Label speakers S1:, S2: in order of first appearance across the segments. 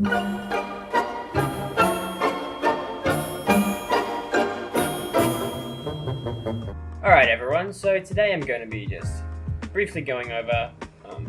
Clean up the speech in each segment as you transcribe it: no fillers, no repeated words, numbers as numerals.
S1: Alright everyone, so today I'm going to be just briefly going over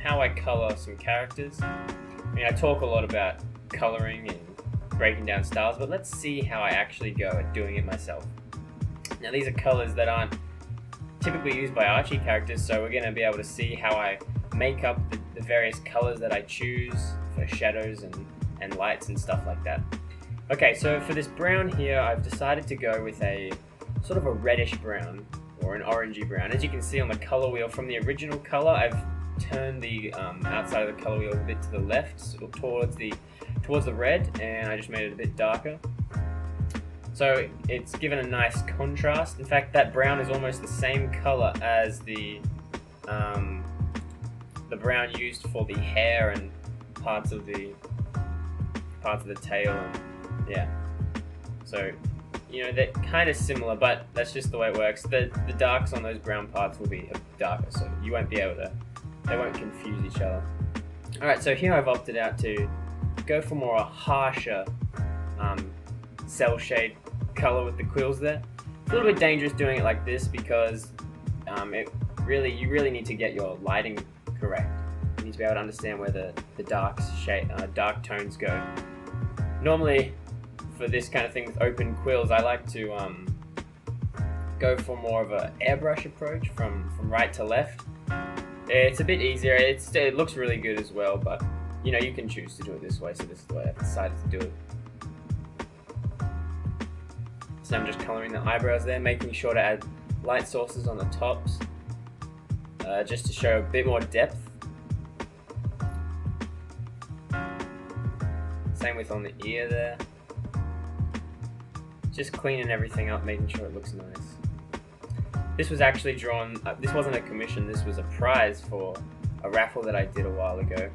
S1: how I colour some characters. I mean, I talk a lot about colouring and breaking down styles, but let's see how I actually go at doing it myself. Now these are colours that aren't typically used by Archie characters, so we're going to be able to see how I make up the various colours that I choose for shadows and lights and stuff like that. Okay, so for this brown here, I've decided to go with a sort of a reddish brown, or an orangey brown. As you can see on the color wheel, from the original color, I've turned the outside of the color wheel a bit to the left, so towards the red, and I just made it a bit darker. So it's given a nice contrast. In fact, that brown is almost the same color as the brown used for the hair and parts of the tail, and yeah. So, you know, they're kind of similar, but that's just the way it works. The darks on those brown parts will be darker, so you won't be able to, they won't confuse each other. Alright, so here I've opted out to go for more a harsher cell shade color with the quills there. It's a little bit dangerous doing it like this because you really need to get your lighting correct. You need to be able to understand where the dark tones go. Normally, for this kind of thing with open quills, I like to go for more of an airbrush approach from right to left. It's a bit easier. It looks really good as well, but you know, you can choose to do it this way. So this is the way I've decided to do it. So I'm just coloring the eyebrows there, making sure to add light sources on the tops, just to show a bit more depth. Same with on the ear there. Just cleaning everything up, making sure it looks nice. This was actually drawn, this wasn't a commission, this was a prize for a raffle that I did a while ago.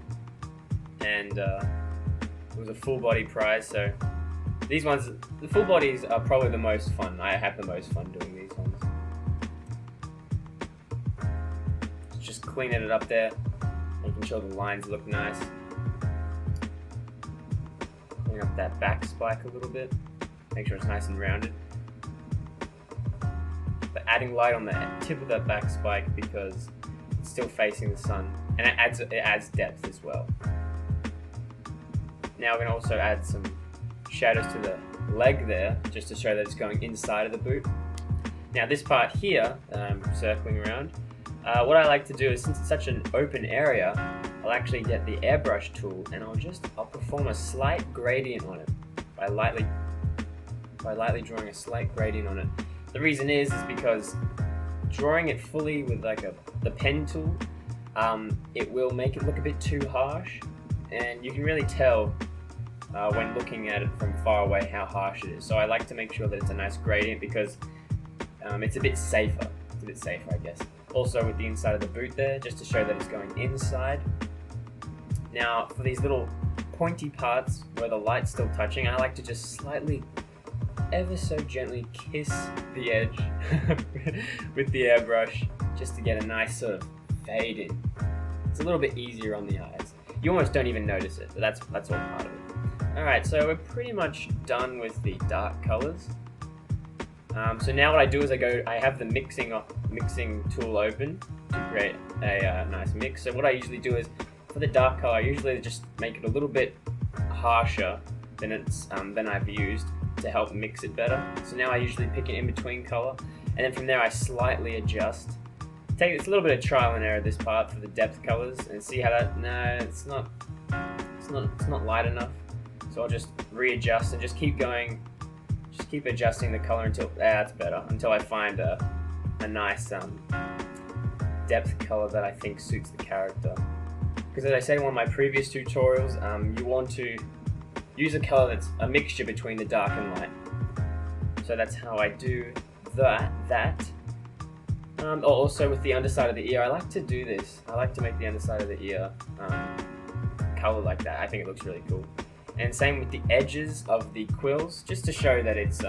S1: And it was a full body prize, so these ones, the full bodies are probably the most fun. I have the most fun doing these ones. Just cleaning it up there, making sure the lines look nice. Clean up that back spike a little bit. Make sure it's nice and rounded. But adding light on the tip of that back spike because it's still facing the sun, and it adds depth as well. Now we're going to also add some shadows to the leg there, just to show that it's going inside of the boot. Now this part here, circling around, what I like to do is, since it's such an open area, I'll actually get the airbrush tool and I'll perform a slight gradient on it by lightly drawing a slight gradient on it. The reason is because drawing it fully with like the pen tool, it will make it look a bit too harsh, and you can really tell when looking at it from far away how harsh it is. So I like to make sure that it's a nice gradient because it's a bit safer. It's a bit safer, I guess. Also with the inside of the boot there, just to show that it's going inside. Now for these little pointy parts where the light's still touching, I like to just slightly, ever so gently kiss the edge with the airbrush, just to get a nice sort of fade in. It's a little bit easier on the eyes. You almost don't even notice it, but that's all part of it. Alright, so we're pretty much done with the dark colors. So now what I do is I have the mixing tool open to create a nice mix. So what I usually do is, for the dark color, I usually just make it a little bit harsher than I've used to help mix it better. So now I usually pick an in-between color, and then from there I slightly adjust. It's a little bit of trial and error this part for the depth colors, and see how that, no, it's not light enough. So I'll just readjust and just keep going, just keep adjusting the color until that's better, until I find a nice depth color that I think suits the character. Because as I said in one of my previous tutorials, you want to use a color that's a mixture between the dark and light. So that's how I do that. Also with the underside of the ear, I like to do this. I like to make the underside of the ear color like that. I think it looks really cool. And same with the edges of the quills, just to show that it's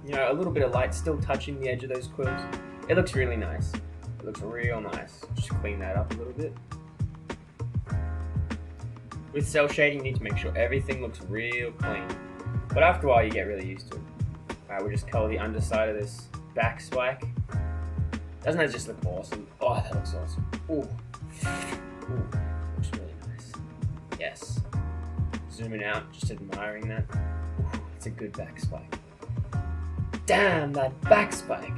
S1: you know, a little bit of light still touching the edge of those quills. It looks really nice. It looks real nice. Just clean that up a little bit. With cell shading, you need to make sure everything looks real clean. But after a while, you get really used to it. Alright, we'll just color the underside of this back spike. Doesn't that just look awesome? Oh, that looks awesome. Ooh. Ooh, looks really nice. Yes. Zooming out, just admiring that. Ooh, it's a good back spike. Damn, that back spike!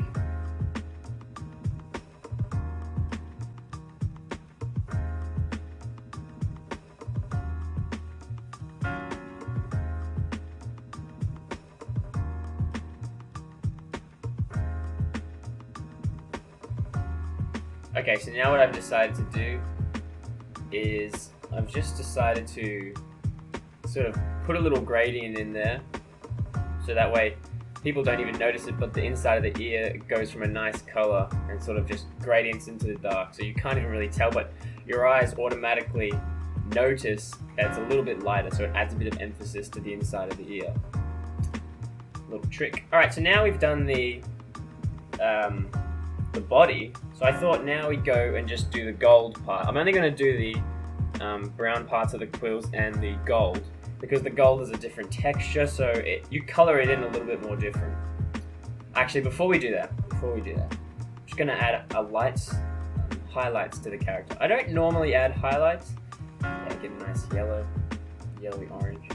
S1: Okay, so now what I've decided to do is I've just decided to sort of put a little gradient in there, so that way people don't even notice it, but the inside of the ear goes from a nice color and sort of just gradients into the dark, so you can't even really tell, but your eyes automatically notice that it's a little bit lighter, so it adds a bit of emphasis to the inside of the ear. Little trick. Alright, so now we've done the body, so I thought now we'd go and just do the gold part. I'm only going to do the brown parts of the quills and the gold, because the gold is a different texture, so you color it in a little bit more different. Actually, before we do that, I'm just going to add a highlights to the character. I don't normally add highlights. Yeah, get a nice yellowy orange.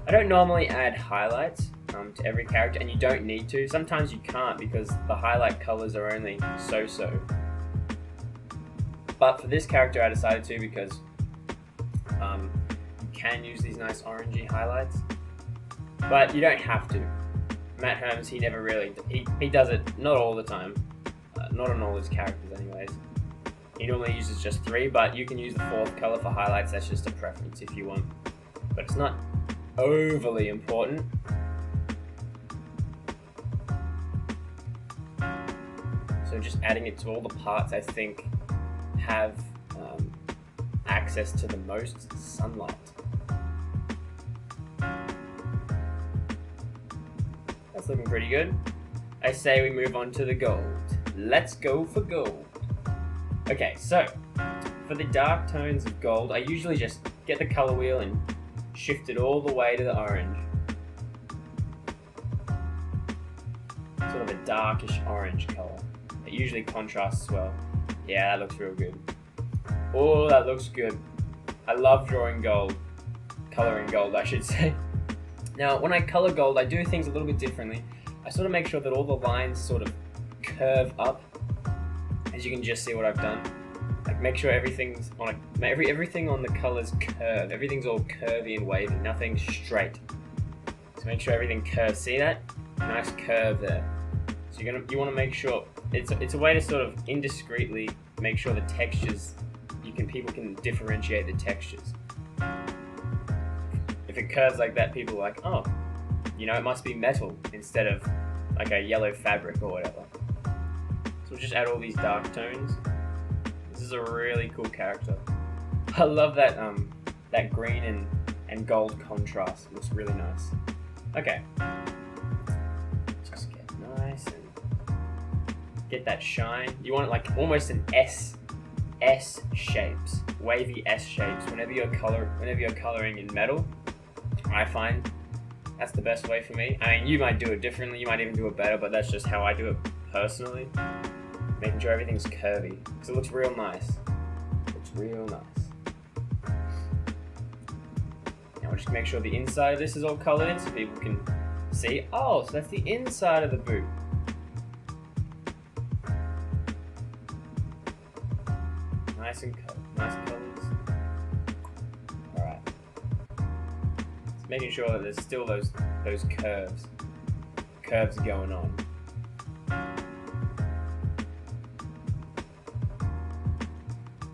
S1: I don't normally add highlights to every character, and you don't need to. Sometimes you can't because the highlight colors are only so-so. But for this character I decided to, because you can use these nice orangey highlights, but you don't have to. Matt Holmes, he never really, he does it not all the time, not on all his characters anyways. He normally uses just 3, but you can use the 4th color for highlights. That's just a preference if you want, but it's not overly important. So just adding it to all the parts I think have access to the most sunlight. That's looking pretty good. I say we move on to the gold. Let's go for gold. Okay, so for the dark tones of gold, I usually just get the color wheel and shift it all the way to the orange. Sort of a darkish orange color. It usually contrasts well. Yeah, that looks real good. Oh, that looks good. I love drawing gold. Coloring gold, I should say. Now, when I color gold, I do things a little bit differently. I sort of make sure that all the lines sort of curve up. As you can just see what I've done. Like, make sure everything's on everything on the colors curve. Everything's all curvy and wavy. Nothing straight. So make sure everything curves. See that? Nice curve there. So you want to make sure it's a way to sort of indiscreetly make sure the textures people can differentiate the textures. If it curves like that, people are like, oh, you know, it must be metal instead of like a yellow fabric or whatever. So we'll just add all these dark tones. This is a really cool character. I love that that green and gold contrast. It looks really nice. Okay. Just get nice and get that shine. You want it like almost an S shapes, wavy S shapes. Whenever you're coloring in metal, I find that's the best way for me. I mean, you might do it differently, you might even do it better, but that's just how I do it personally. Making sure everything's curvy, because it looks real nice. It looks real nice. Now we'll just make sure the inside of this is all colored in so people can see. Oh, so that's the inside of the boot. Nice and nice colors. Alright. Just making sure that there's still those curves going on.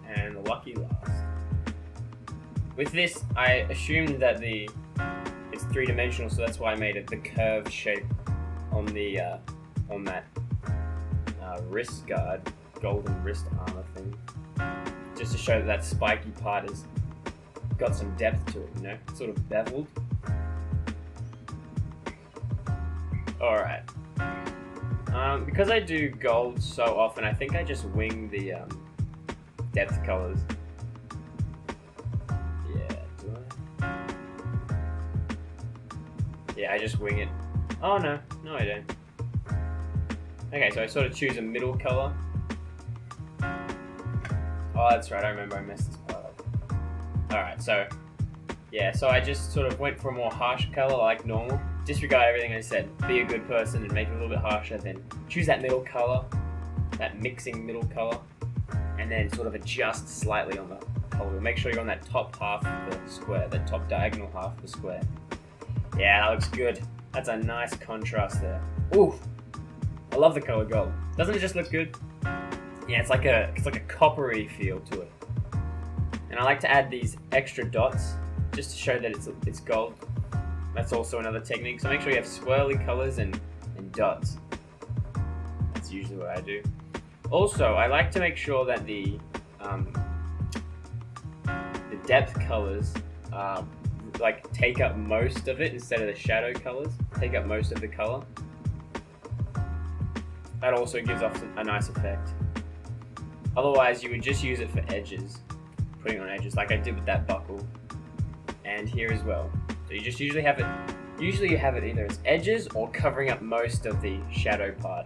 S1: And the lucky last. With this, I assumed that it's 3-dimensional, so that's why I made it the curved shape on the on that wrist guard, golden wrist armor thing. Just to show that that spiky part has got some depth to it, you know? Sort of beveled. Alright. Because I do gold so often, I think I just wing the depth colors. Yeah, do I? Yeah, I just wing it. Oh no, no I don't. Okay, so I sort of choose a middle color. Oh, that's right, I remember I messed this part up. Alright, so yeah, so I just sort of went for a more harsh color like normal. Disregard everything I said. Be a good person and make it a little bit harsher, then choose that middle color, that mixing middle color, and then sort of adjust slightly on the color. Make sure you're on that top half of the square, that top diagonal half of the square. Yeah, that looks good. That's a nice contrast there. Ooh, I love the color gold. Doesn't it just look good? Yeah, it's like a coppery feel to it. And I like to add these extra dots just to show that it's gold. That's also another technique. So make sure you have swirly colors and dots. That's usually what I do. Also, I like to make sure that the depth colors like take up most of it instead of the shadow colors. Take up most of the color. That also gives off a nice effect. Otherwise, you would just use it for edges, putting on edges, like I did with that buckle, and here as well. So you just usually have it. Usually, you have it either as edges or covering up most of the shadow part.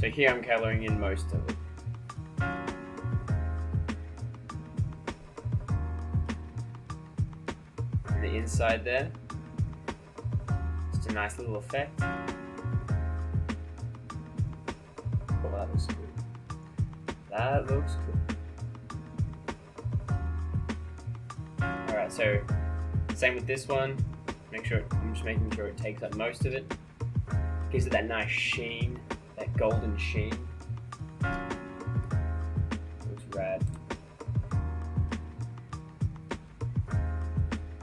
S1: So here I'm coloring in most of it. And the inside there, just a nice little effect. Oh, that looks good. That looks cool. Alright, so same with this one. I'm just making sure it takes up most of it. Gives it that nice sheen, that golden sheen. Looks rad.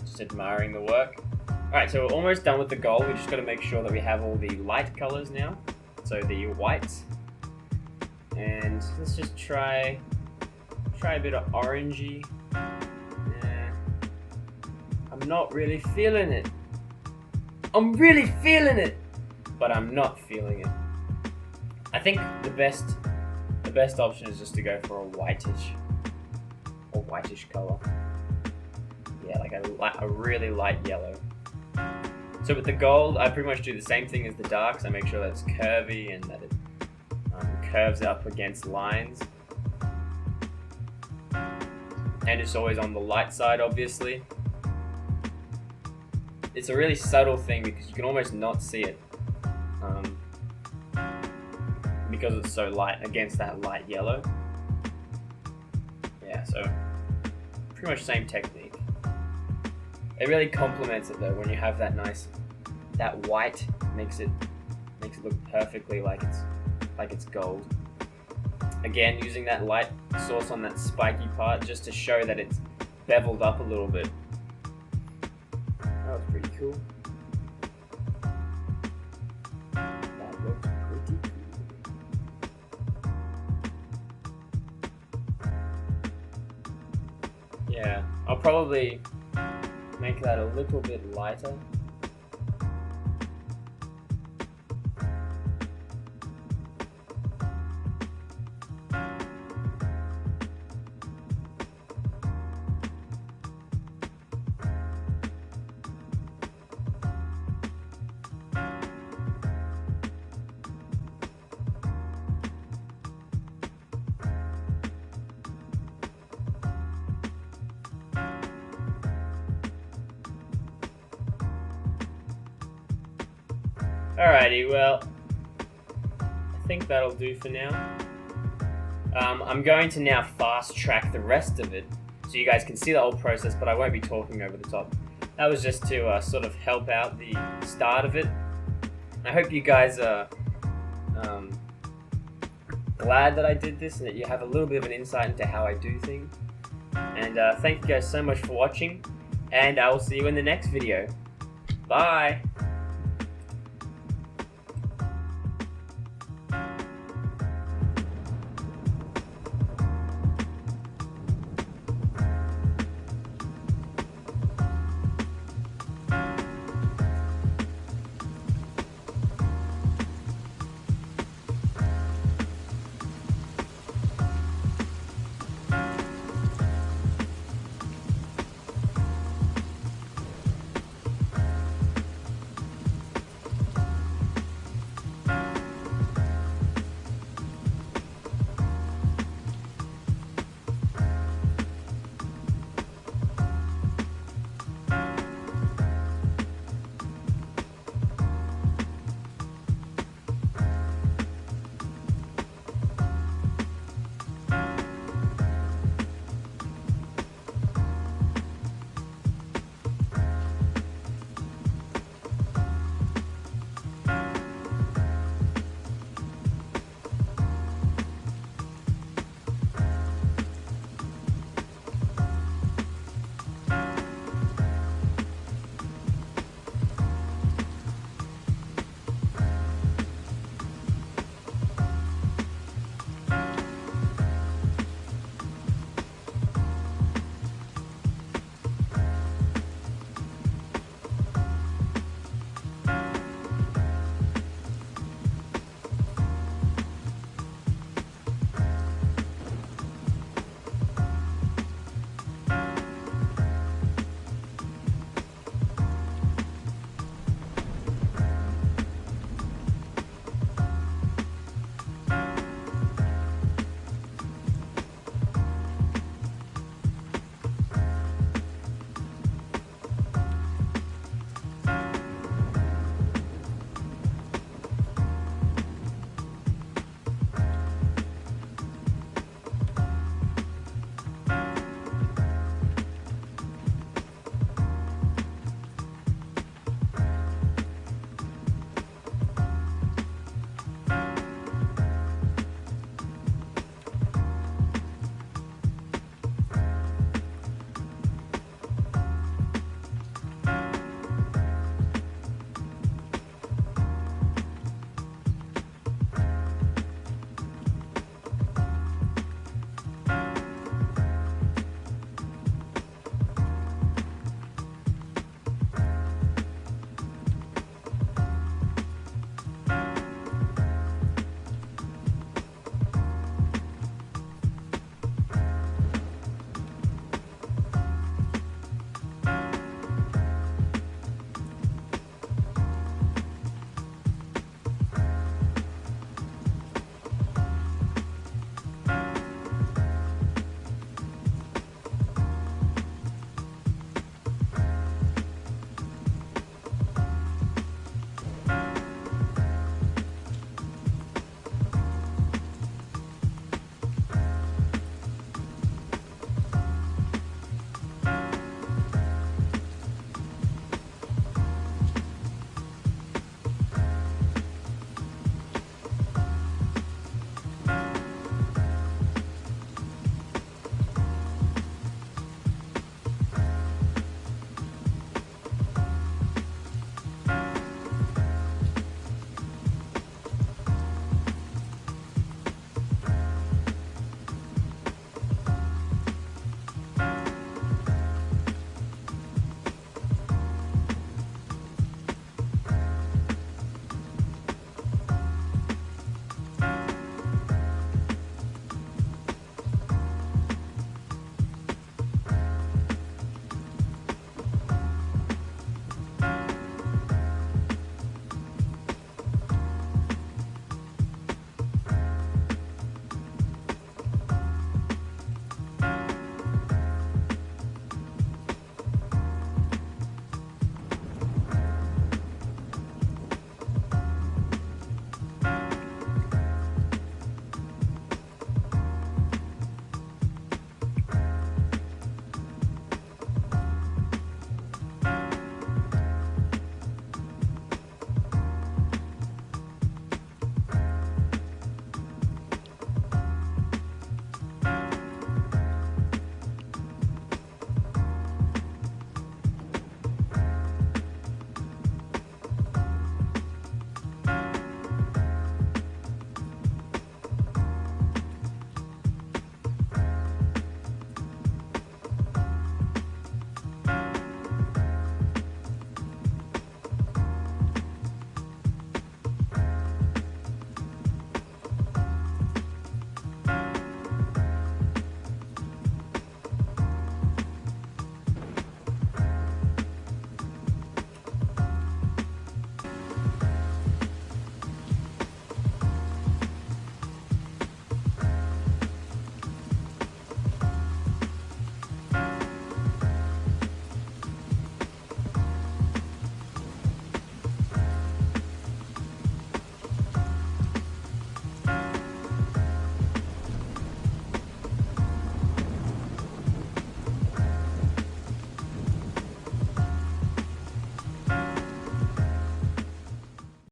S1: Just admiring the work. Alright, so we're almost done with the gold. We just got to make sure that we have all the light colors now. So the whites. And let's just try a bit of orangey. I'm not really feeling it. I'm really feeling it, but I'm not feeling it. I think the best option is just to go for a whitish color. Yeah, like a really light yellow. So with the gold, I pretty much do the same thing as the darks. I make sure that it's curvy and that it curves up against lines. And it's always on the light side, obviously. It's a really subtle thing because you can almost not see it because it's so light against that light yellow. Yeah, so pretty much same technique. It really complements it though when you have that white makes it look perfectly like it's gold. Again, using that light source on that spiky part just to show that it's beveled up a little bit. That was pretty cool. That looks pretty cool. Yeah, I'll probably make that a little bit lighter. Alrighty, well, I think that'll do for now. I'm going to now fast track the rest of it so you guys can see the whole process, but I won't be talking over the top. That was just to sort of help out the start of it. I hope you guys are glad that I did this and that you have a little bit of an insight into how I do things. And thank you guys so much for watching, and I will see you in the next video. Bye!